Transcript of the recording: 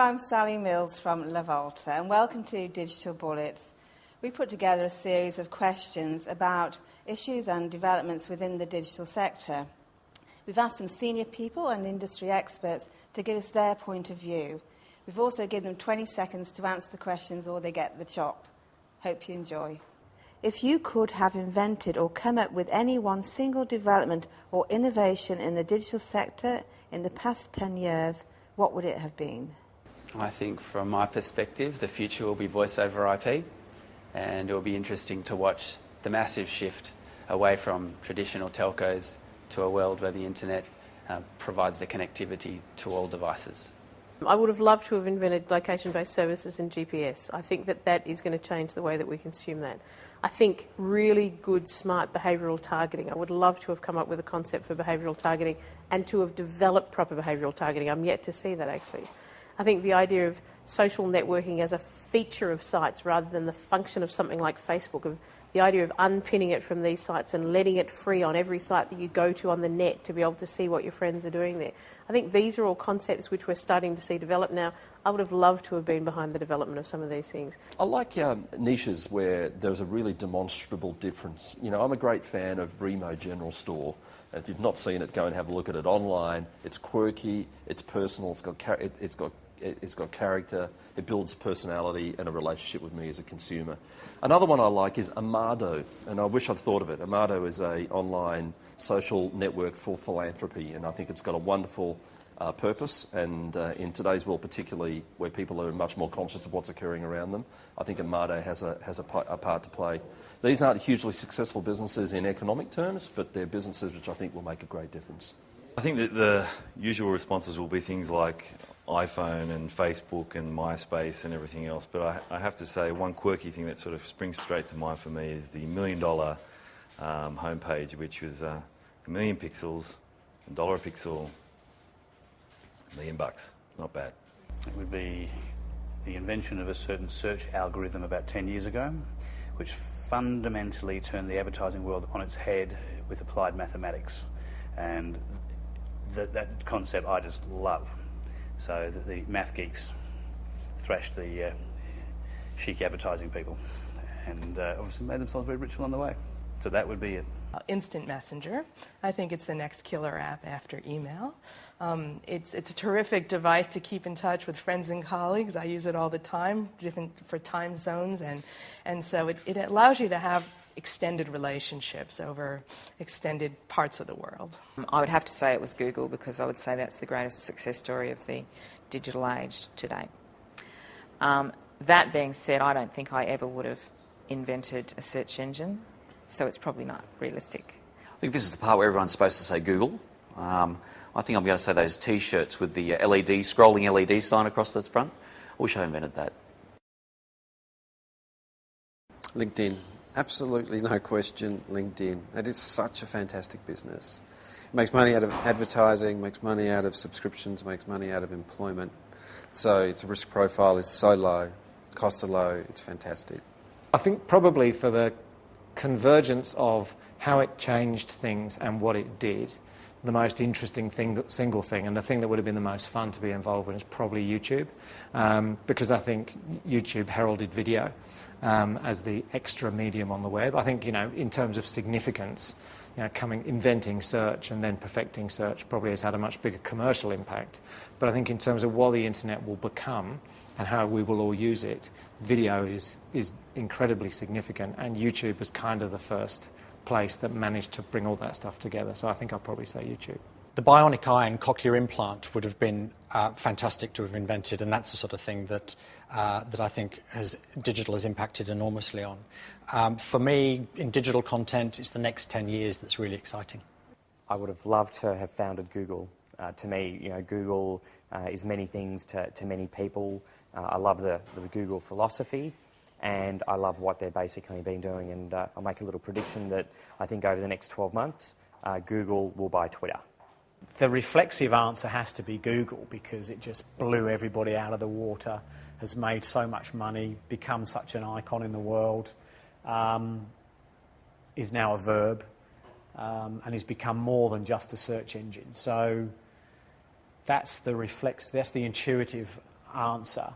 I'm Sally Mills from LaVolta, and welcome to Digital Bullets. We put together a series of questions about issues and developments within the digital sector. We've asked some senior people and industry experts to give us their point of view. We've also given them 20 seconds to answer the questions or they get the chop. Hope you enjoy. If you could have invented or come up with any one single development or innovation in the digital sector in the past 10 years, what would it have been? I think from my perspective, the future will be voice over IP, and it will be interesting to watch the massive shift away from traditional telcos to a world where the internet provides the connectivity to all devices. I would have loved to have invented location-based services and GPS. I think that is going to change the way that we consume that. I think really good, smart behavioural targeting. I would love to have come up with a concept for behavioural targeting and to have developed proper behavioural targeting. I'm yet to see that, actually. I think the idea of social networking as a feature of sites rather than the function of something like Facebook, of the idea of unpinning it from these sites and letting it free on every site that you go to on the net to be able to see what your friends are doing there. I think these are all concepts which we're starting to see develop now. I would have loved to have been behind the development of some of these things. I like niches where there's a really demonstrable difference. You know, I'm a great fan of Remo General Store. If you've not seen it, go and have a look at it online. It's quirky, it's personal, it's got character, it builds personality and a relationship with me as a consumer. Another one I like is Amado, and I wish I'd thought of it. Amado is an online social network for philanthropy, and I think it's got a wonderful purpose, and in today's world particularly, where people are much more conscious of what's occurring around them, I think Amado has a part to play. These aren't hugely successful businesses in economic terms, but they're businesses which I think will make a great difference. I think that the usual responses will be things like iPhone and Facebook and MySpace and everything else, but I have to say one quirky thing that sort of springs straight to mind for me is the $1 million homepage, which was 1 million pixels, $1 a pixel, $1 million bucks. Not bad. It would be the invention of a certain search algorithm about 10 years ago, which fundamentally turned the advertising world on its head with applied mathematics. And that concept I just love. So the math geeks thrashed the chic advertising people and obviously made themselves very rich along the way. So that would be it. Instant Messenger. I think it's the next killer app after email. It's a terrific device to keep in touch with friends and colleagues. I use it all the time, different for time zones, and so it allows you to have extended relationships over extended parts of the world. I would have to say it was Google, because I would say that's the greatest success story of the digital age to date. That being said, I don't think I ever would have invented a search engine, so it's probably not realistic. I think this is the part where everyone's supposed to say Google. I think I'm going to say those T-shirts with the scrolling LED sign across the front. I wish I invented that. LinkedIn. Absolutely no question, LinkedIn. It is such a fantastic business. It makes money out of advertising, makes money out of subscriptions, makes money out of employment. So its risk profile is so low, costs are low, it's fantastic. I think probably for the convergence of how it changed things and what it did, the most interesting single thing, and the thing that would have been the most fun to be involved in, is probably YouTube, because I think YouTube heralded video as the extra medium on the web. I think, in terms of significance, inventing search and then perfecting search probably has had a much bigger commercial impact. But I think in terms of what the internet will become and how we will all use it, video is incredibly significant, and YouTube was kind of the first place that managed to bring all that stuff together. So I think I'll probably say YouTube. The bionic eye and cochlear implant would have been fantastic to have invented, and that's the sort of thing that I think digital has impacted enormously on. For me, in digital content, it's the next 10 years that's really exciting. I would have loved to have founded Google. To me, Google is many things to many people. I love the Google philosophy, and I love what they're basically been doing. And I'll make a little prediction that I think over the next 12 months, Google will buy Twitter. The reflexive answer has to be Google, because it just blew everybody out of the water, has made so much money, become such an icon in the world, is now a verb, and has become more than just a search engine. So that's the intuitive answer